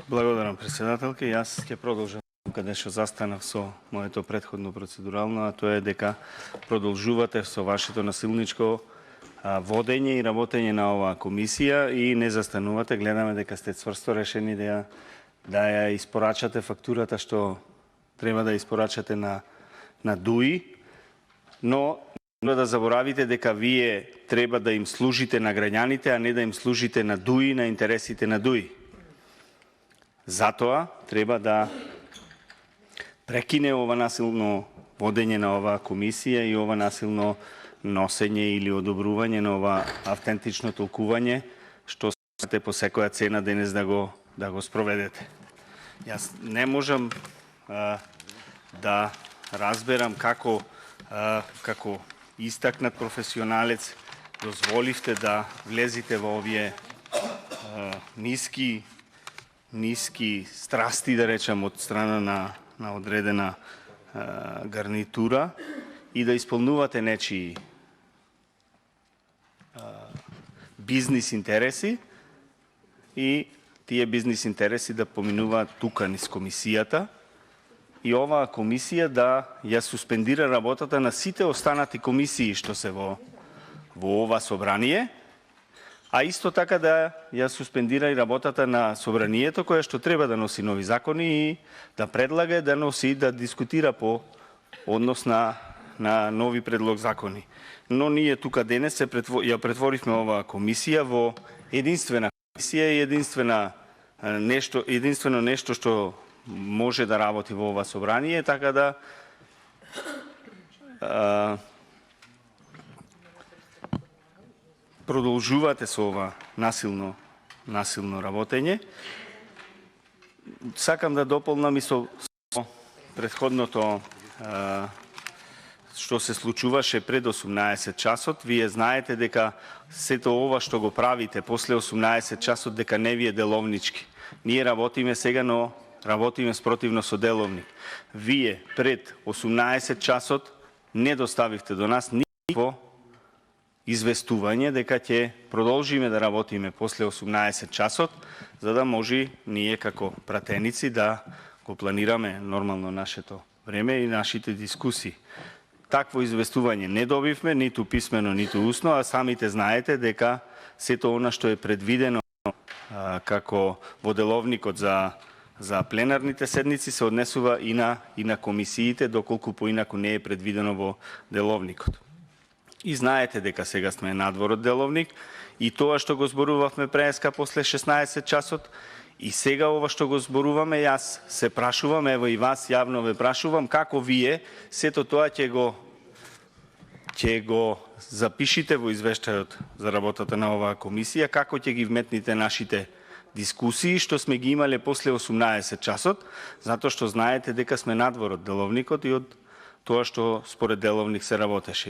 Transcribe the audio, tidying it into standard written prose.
Благодарам, председателке. Јас ќе продолжам каде што застанав со моето претходно процедурално, а тоа е дека продолжувате со вашето насилничко водење и работење на оваа комисија и не застанувате. Гледаме дека сте цврсто решени да ја испорачате фактурата што треба да испорачате на ДУИ, но да заборавите дека вие треба да им служите на граѓаните, а не да им служите на ДУИ, на интересите на ДУИ. Затоа треба да прекине ова насилно водење на оваа комисија и ова насилно носење или одобрување на ова автентично толкување што сте по секоја цена денес да го спроведете. Јас не можам да разберам како истакнат професионалец дозволивте да влезите во овие ниски страсти, да речем, од страна на одредена гарнитура и да исполнувате нечии бизнис интереси и тие бизнис интереси да поминуваат тука низ комисијата и оваа комисија да ја суспендира работата на сите останати комисии што се во ова собрание, а исто така да ја суспендира и работата на собранието кое што треба да носи нови закони и да предлага да носи да дискутира по однос на нови предлог закони. Но ние тука денес ја претворивме оваа комисија во единствена комисија и единствено нешто што може да работи во ова собрание, така да продолжувате со ова насилно работење. Сакам да дополнам и со претходното што се случуваше пред 18 часот. Вие знаете дека сето ова што го правите после 18 часот дека не ви е деловнички. Ние работиме сега, но работиме спротивно со деловник. Вие пред 18 часот не доставивте до нас никакво известување дека ќе продолжиме да работиме после 18 часот, за да може ние како пратеници да го планираме нормално нашето време и нашите дискусии. Такво известување не добивме, ниту писмено, ниту усно, а самите знаете дека сето она што е предвидено како во деловникот за пленарните седници се однесува и на комисиите, доколку поинаку не е предвидено во деловникот. И знаете дека сега сме надвор од деловник и тоа што го зборувавме преска после 16 часот и сега ова што го зборуваме, јас се прашувам, ево и вас јавно ве прашувам, како вие сето тоа ќе го запишите во извештајот за работата на оваа комисија, како ќе ги вметните нашите дискусии што сме ги имале после 18 часот, затоа што знаете дека сме надвор од деловникот и од тоа што според деловник се работеше.